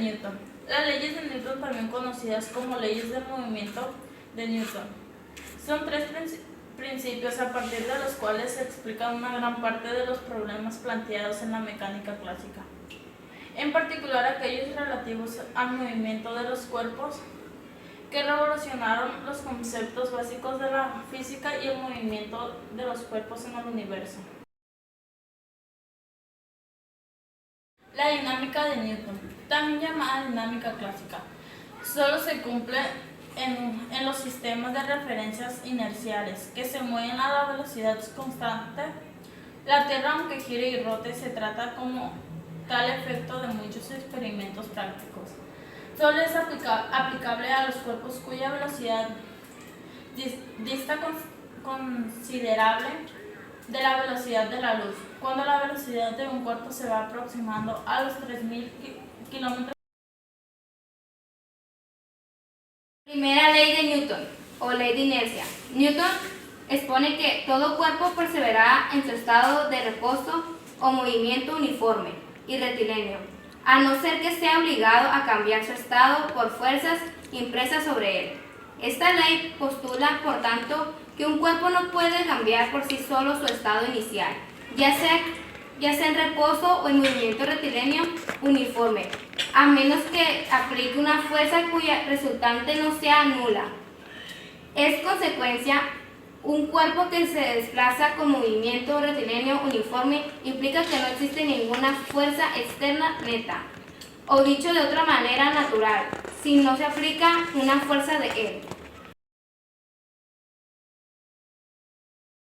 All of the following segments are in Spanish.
Newton. Las leyes de Newton, también conocidas como leyes del movimiento de Newton, son tres principios a partir de los cuales se explican una gran parte de los problemas planteados en la mecánica clásica, en particular aquellos relativos al movimiento de los cuerpos, que revolucionaron los conceptos básicos de la física y el movimiento de los cuerpos en el universo. La dinámica de Newton, también llamada dinámica clásica, solo se cumple en los sistemas de referencias inerciales, que se mueven a la velocidad constante. La Tierra, aunque gire y rote, se trata como tal efecto de muchos experimentos prácticos. Solo es aplicable a los cuerpos cuya velocidad dista considerable de la velocidad de la luz, cuando la velocidad de un cuerpo se va aproximando a los 3000 km. Primera ley de Newton, o ley de inercia. Newton expone que todo cuerpo perseverará en su estado de reposo o movimiento uniforme y rectilíneo, a no ser que sea obligado a cambiar su estado por fuerzas impresas sobre él. Esta ley postula, por tanto, que un cuerpo no puede cambiar por sí solo su estado inicial, ya sea en reposo o en movimiento rectilíneo uniforme, a menos que aplique una fuerza cuya resultante no sea nula. Es consecuencia, un cuerpo que se desplaza con movimiento rectilíneo uniforme implica que no existe ninguna fuerza externa neta, o dicho de otra manera, natural, si no se aplica una fuerza de él.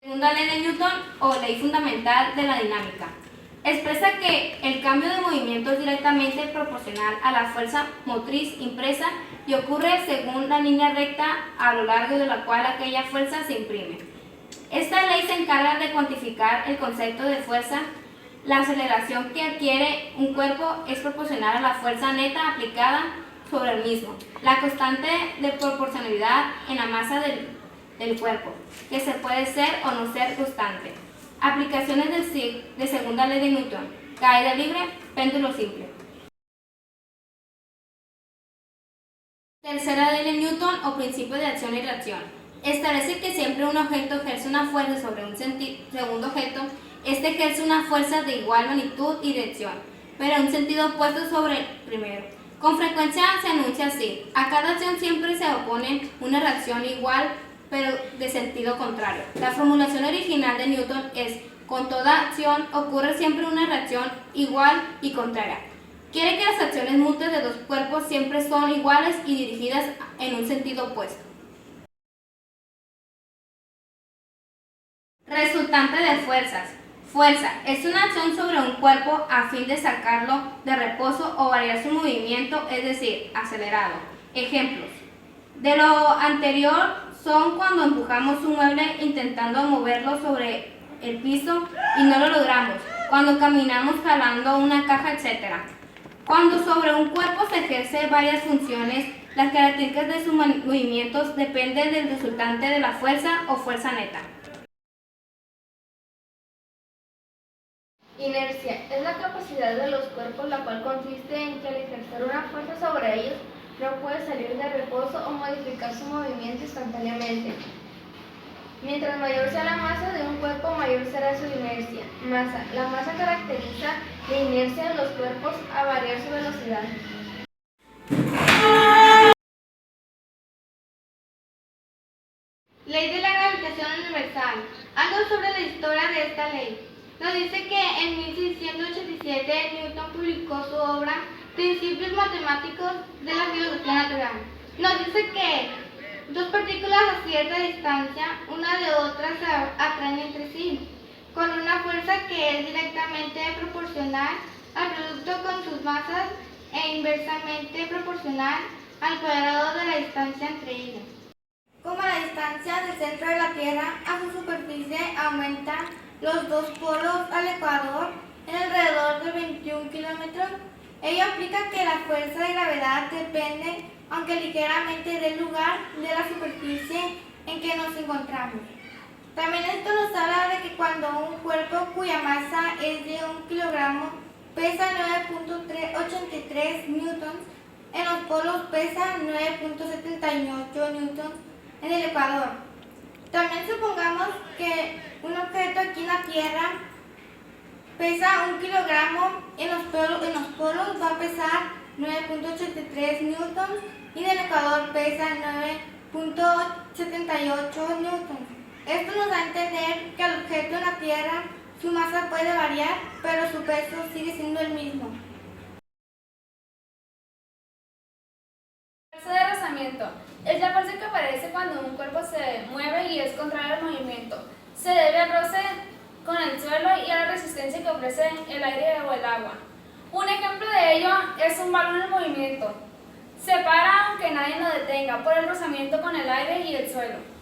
Segunda ley de Newton, o ley fundamental de la dinámica, expresa que el cambio de movimiento es directamente proporcional a la fuerza motriz impresa y ocurre según la línea recta a lo largo de la cual aquella fuerza se imprime. Esta ley se encarga de cuantificar el concepto de fuerza. La aceleración que adquiere un cuerpo es proporcional a la fuerza neta aplicada sobre el mismo. La constante de proporcionalidad en la masa del cuerpo, que se puede ser o no ser constante. Aplicaciones de segunda ley de Newton: caída libre, péndulo simple. Tercera ley de Newton, o principio de acción y reacción, establece que siempre un objeto ejerce una fuerza sobre un segundo objeto. Este ejerce una fuerza de igual magnitud y dirección, pero en un sentido opuesto sobre el primero. Con frecuencia se anuncia así: a cada acción siempre se opone una reacción igual, pero de sentido contrario. La formulación original de Newton es: con toda acción ocurre siempre una reacción igual y contraria. Quiere que las acciones mutuas de dos cuerpos siempre son iguales y dirigidas en un sentido opuesto. Resultante de fuerzas. Fuerza es una acción sobre un cuerpo a fin de sacarlo de reposo o variar su movimiento, es decir, acelerado. Ejemplos de lo anterior son cuando empujamos un mueble intentando moverlo sobre el piso y no lo logramos, cuando caminamos jalando una caja, etc. Cuando sobre un cuerpo se ejercen varias funciones, las características de sus movimientos dependen del resultante de la fuerza o fuerza neta. Inercia es la capacidad de los cuerpos, la cual consiste en que al ejercer una fuerza sobre ellos no puede salir de reposo o modificar su movimiento instantáneamente. Mientras mayor sea la masa de un cuerpo, mayor será su inercia. Masa. La masa caracteriza la inercia de los cuerpos a variar su velocidad. Ley de la gravitación universal. Algo sobre la historia de esta ley. Nos dice que en 1687 Newton publicó su obra Principios Matemáticos de la Filosofía Natural. Nos dice que dos partículas a cierta distancia, una de otra, se atraen entre sí, con una fuerza que es directamente proporcional al producto con sus masas e inversamente proporcional al cuadrado de la distancia entre ellas. Como la distancia del centro de la Tierra a su superficie aumenta los dos polos al ecuador en alrededor de 21 kilómetros, ello implica que la fuerza de gravedad depende, aunque ligeramente, del lugar de la superficie en que nos encontramos. También esto nos habla de que cuando un cuerpo cuya masa es de 1 kilogramo pesa 9.83 newtons, en los polos pesa 9.78 newtons, en el ecuador. También supongamos que un objeto aquí en la Tierra pesa 1 kilogramo, en los polos va a pesar 9.83 newtons y en el ecuador pesa 9.78 newtons. Esto nos da a entender que el objeto en la Tierra, su masa puede variar, pero su peso sigue siendo el mismo. Fuerza de rozamiento es la fuerza que aparece cuando un cuerpo se mueve y es contrario al movimiento. Se debe al roce con el suelo y a la resistencia que ofrece el aire o el agua. Un ejemplo de ello es un balón en movimiento. Se para aunque nadie lo detenga por el rozamiento con el aire y el suelo.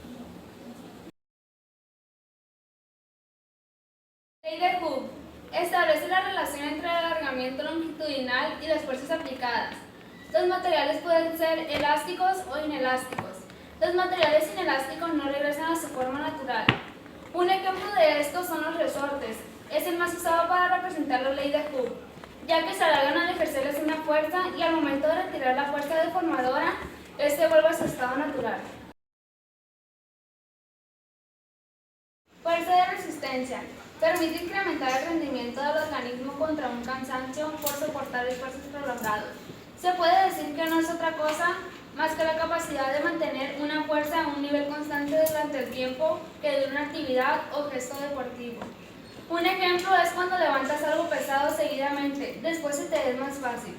Ley de Hooke establece la relación entre el alargamiento longitudinal y las fuerzas aplicadas. Los materiales pueden ser elásticos o inelásticos. Los materiales inelásticos no regresan a su forma natural. Un ejemplo de esto son los resortes. Es el más usado para representar la ley de Hooke, ya que se alargan al ejercerles una fuerza y al momento de retirar la fuerza deformadora, este vuelve a su estado natural. Fuerza de resistencia. Permite incrementar el rendimiento del organismo contra un cansancio por soportar esfuerzos prolongados. Se puede decir que no es otra cosa más que la capacidad de mantener una fuerza a un nivel constante durante el tiempo que dure una actividad o gesto deportivo. Un ejemplo es cuando levantas algo pesado seguidamente, después se te es más fácil.